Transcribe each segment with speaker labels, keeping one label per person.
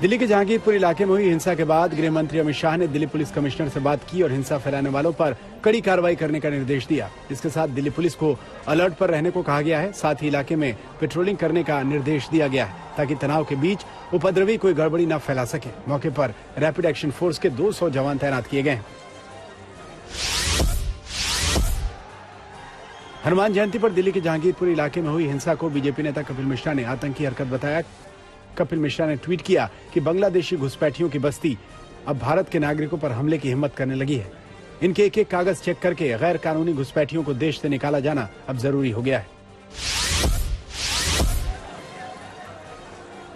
Speaker 1: दिल्ली के जहांगीरपुर इलाके में हुई हिंसा के बाद गृह मंत्री अमित शाह ने दिल्ली पुलिस कमिश्नर से बात की और हिंसा फैलाने वालों पर कड़ी कार्रवाई करने का निर्देश दिया। इसके साथ दिल्ली पुलिस को अलर्ट पर रहने को कहा गया है। साथ ही इलाके में पेट्रोलिंग करने का निर्देश दिया गया है ताकि तनाव के बीच उपद्रवी कोई गड़बड़ी न फैला सके। मौके पर रैपिड एक्शन फोर्स के 200 जवान तैनात किए गए हैं। हनुमान जयंती पर दिल्ली के जहांगीरपुर इलाके में हुई हिंसा को बीजेपी नेता कपिल मिश्रा ने आतंकी हरकत बताया। कपिल मिश्रा ने ट्वीट किया कि बांग्लादेशी घुसपैठियों की बस्ती अब भारत के नागरिकों पर हमले की हिम्मत करने लगी है। इनके एक एक कागज चेक करके गैर कानूनी घुसपैठियों को देश से निकाला जाना अब जरूरी हो गया है।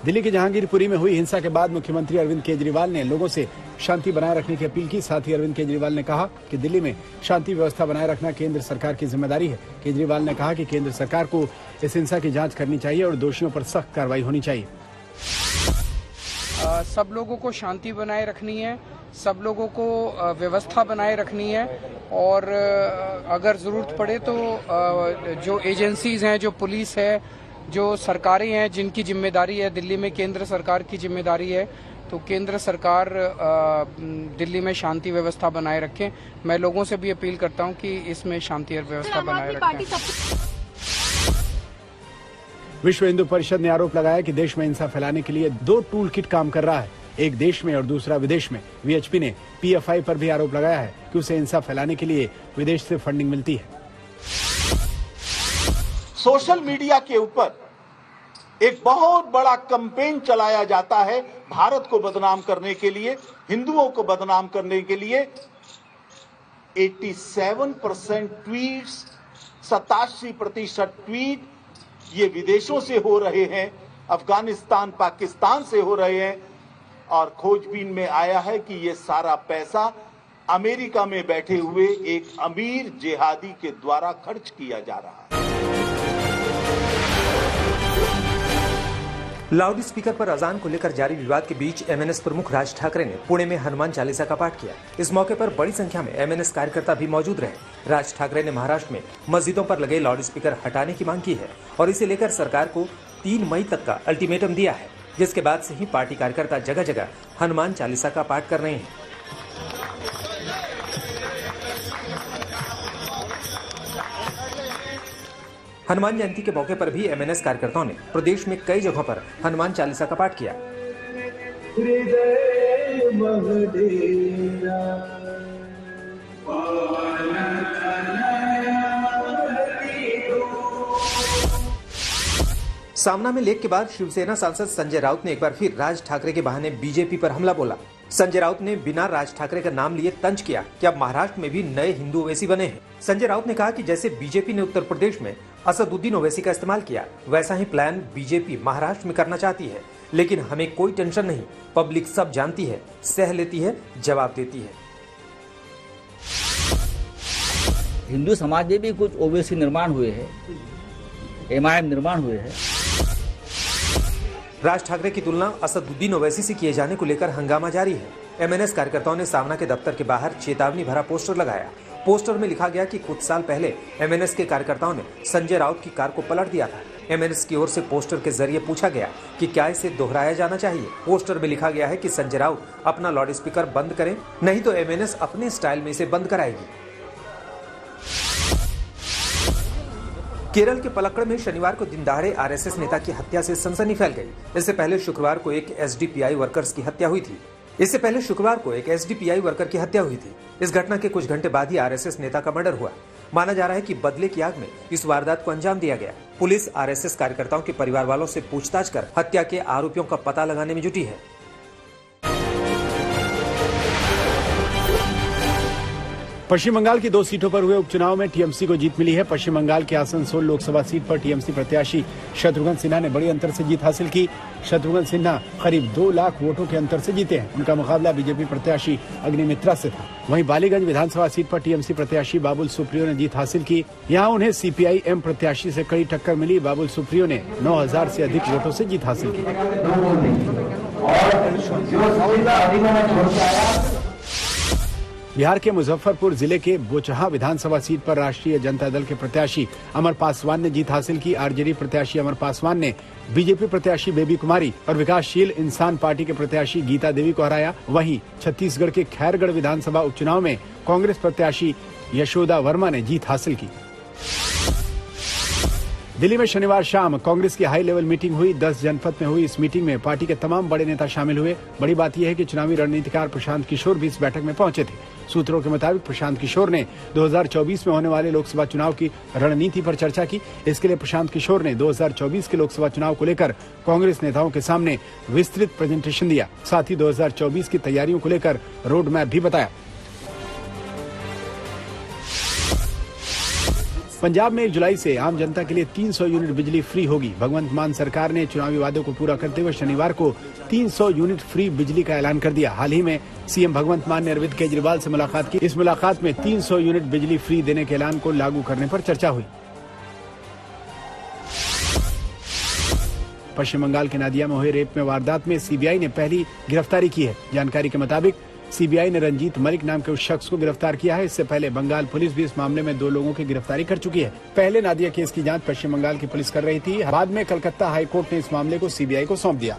Speaker 1: दिल्ली के जहांगीरपुरी में हुई हिंसा के बाद मुख्यमंत्री अरविंद केजरीवाल ने लोगों से शांति बनाए रखने की अपील की। साथ ही अरविंद केजरीवाल ने कहा कि दिल्ली में शांति व्यवस्था बनाए रखना केंद्र सरकार की जिम्मेदारी है। केजरीवाल ने कहा कि केंद्र सरकार को इस हिंसा की जांच करनी चाहिए और दोषियों पर सख्त कार्रवाई होनी चाहिए।
Speaker 2: सब लोगों को शांति बनाए रखनी है, सब लोगों को व्यवस्था बनाए रखनी है और अगर ज़रूरत पड़े तो जो एजेंसीज हैं, जो पुलिस है, जो सरकारें हैं जिनकी जिम्मेदारी है, दिल्ली में केंद्र सरकार की जिम्मेदारी है, तो केंद्र सरकार दिल्ली में शांति व्यवस्था बनाए रखें। मैं लोगों से भी अपील करता हूं कि इसमें शांति और व्यवस्था बनाए रखें।
Speaker 1: विश्व हिंदू परिषद ने आरोप लगाया कि देश में हिंसा फैलाने के लिए 2 टूल किट काम कर रहा है, एक देश में और दूसरा विदेश में। वीएचपी ने पीएफआई पर भी आरोप लगाया है कि उसे हिंसा फैलाने के लिए विदेश से फंडिंग मिलती है।
Speaker 3: सोशल मीडिया के ऊपर एक बहुत बड़ा कैंपेन चलाया जाता है भारत को बदनाम करने के लिए, हिंदुओं को बदनाम करने के लिए। 87% ट्वीट्स, 87% ट्वीट ये विदेशों से हो रहे हैं, अफगानिस्तान, पाकिस्तान से हो रहे हैं और खोजबीन में आया है कि ये सारा पैसा अमेरिका में बैठे हुए एक अमीर जिहादी के द्वारा खर्च किया जा रहा है।
Speaker 4: लाउड स्पीकर पर अजान को लेकर जारी विवाद के बीच एमएनएस प्रमुख राज ठाकरे ने पुणे में हनुमान चालीसा का पाठ किया। इस मौके पर बड़ी संख्या में एमएनएस कार्यकर्ता भी मौजूद रहे। राज ठाकरे ने महाराष्ट्र में मस्जिदों पर लगे लाउड स्पीकर हटाने की मांग की है और इसे लेकर सरकार को 3 मई तक का अल्टीमेटम दिया है, जिसके बाद से ही पार्टी कार्यकर्ता जगह जगह हनुमान चालीसा का पाठ कर रहे हैं। हनुमान जयंती के मौके पर भी एमएनएस कार्यकर्ताओं ने प्रदेश में कई जगहों पर हनुमान चालीसा का पाठ किया। सामना में लेख के बाद शिवसेना सांसद संजय राउत ने एक बार फिर राज ठाकरे के बहाने बीजेपी पर हमला बोला। संजय राउत ने बिना राज ठाकरे का नाम लिए तंज किया कि अब महाराष्ट्र में भी नए हिंदू ओवैसी बने हैं। संजय राउत ने कहा कि जैसे बीजेपी ने उत्तर प्रदेश में असदुद्दीन ओवैसी का इस्तेमाल किया, वैसा ही प्लान बीजेपी महाराष्ट्र में करना चाहती है। लेकिन हमें कोई टेंशन नहीं, पब्लिक सब जानती है, सह लेती है, जवाब देती है।
Speaker 5: हिंदू समाज में भी कुछ ओवैसी निर्माण हुए हैं, एमआईएम निर्माण हुए हैं।
Speaker 4: राज ठाकरे की तुलना असदुद्दीन ओवैसी से किए जाने को लेकर हंगामा जारी है। एमएनएस कार्यकर्ताओं ने सामना के दफ्तर के बाहर चेतावनी भरा पोस्टर लगाया। पोस्टर में लिखा गया कि कुछ साल पहले एमएनएस के कार्यकर्ताओं ने संजय राउत की कार को पलट दिया था। एमएनएस की ओर से पोस्टर के जरिए पूछा गया कि क्या इसे दोहराया जाना चाहिए। पोस्टर में लिखा गया है कि संजय राउत अपना लाउड स्पीकर बंद करें, नहीं तो एमएनएस अपने स्टाइल में इसे बंद कराएगी। केरल के पलक्कड़ में शनिवार को दिनदहाड़े आरएसएस नेता की हत्या से सनसनी फैल गई। इससे पहले शुक्रवार को एक एसडीपीआई वर्कर की हत्या हुई थी। इस घटना के कुछ घंटे बाद ही आरएसएस नेता का मर्डर हुआ। माना जा रहा है कि बदले की आग में इस वारदात को अंजाम दिया गया। पुलिस आरएसएस कार्यकर्ताओं के परिवार वालों से पूछताछ कर हत्या के आरोपियों का पता लगाने में जुटी है।
Speaker 1: पश्चिम बंगाल की 2 सीटों पर हुए उपचुनाव में टीएमसी को जीत मिली है। पश्चिम बंगाल के आसनसोल लोकसभा सीट पर टीएमसी प्रत्याशी शत्रुघ्न सिन्हा ने बड़ी अंतर से जीत हासिल की। शत्रुघ्न सिन्हा करीब 2 लाख वोटों के अंतर से जीते हैं। उनका मुकाबला बीजेपी प्रत्याशी अग्निमित्रा से था। वहीं बालीगंज विधानसभा सीट पर टीएमसी प्रत्याशी बाबुल सुप्रियो ने जीत हासिल की। यहाँ उन्हें सीपीआई-एम प्रत्याशी से कड़ी टक्कर मिली। बाबुल सुप्रियो ने 9000 से अधिक वोटों से जीत हासिल की। बिहार के मुजफ्फरपुर जिले के बोचहा विधानसभा सीट पर राष्ट्रीय जनता दल के प्रत्याशी अमर पासवान ने जीत हासिल की। आरजेडी प्रत्याशी अमर पासवान ने बीजेपी प्रत्याशी बेबी कुमारी और विकासशील इंसान पार्टी के प्रत्याशी गीता देवी को हराया। वहीं छत्तीसगढ़ के खैरगढ़ विधानसभा उपचुनाव में कांग्रेस प्रत्याशी यशोदा वर्मा ने जीत हासिल की। दिल्ली में शनिवार शाम कांग्रेस की हाई लेवल मीटिंग हुई। 10 जनपद में हुई इस मीटिंग में पार्टी के तमाम बड़े नेता शामिल हुए। बड़ी बात यह है कि चुनावी रणनीतिकार प्रशांत किशोर भी इस बैठक में पहुंचे थे। सूत्रों के मुताबिक प्रशांत किशोर ने 2024 में होने वाले लोकसभा चुनाव की रणनीति पर चर्चा की। इसके लिए प्रशांत किशोर ने 2024 के लोकसभा चुनाव को लेकर कांग्रेस नेताओं के सामने विस्तृत प्रेजेंटेशन दिया। साथ ही 2024 की तैयारियों को लेकर रोड मैप भी बताया। पंजाब में 1 जुलाई से आम जनता के लिए 300 यूनिट बिजली फ्री होगी। भगवंत मान सरकार ने चुनावी वादों को पूरा करते हुए शनिवार को 300 यूनिट फ्री बिजली का ऐलान कर दिया। हाल ही में सीएम भगवंत मान ने अरविंद केजरीवाल से मुलाकात की। इस मुलाकात में 300 यूनिट बिजली फ्री देने के ऐलान को लागू करने पर चर्चा हुई। पश्चिम बंगाल के नादिया में हुए रेप में वारदात में सीबीआई ने पहली गिरफ्तारी की है। जानकारी के मुताबिक सीबीआई ने रंजीत मलिक नाम के उस शख्स को गिरफ्तार किया है। इससे पहले बंगाल पुलिस भी इस मामले में 2 लोगों की गिरफ्तारी कर चुकी है। पहले नादिया केस की जांच पश्चिम बंगाल की पुलिस कर रही थी। बाद में कलकत्ता हाईकोर्ट ने इस मामले को सीबीआई को सौंप दिया।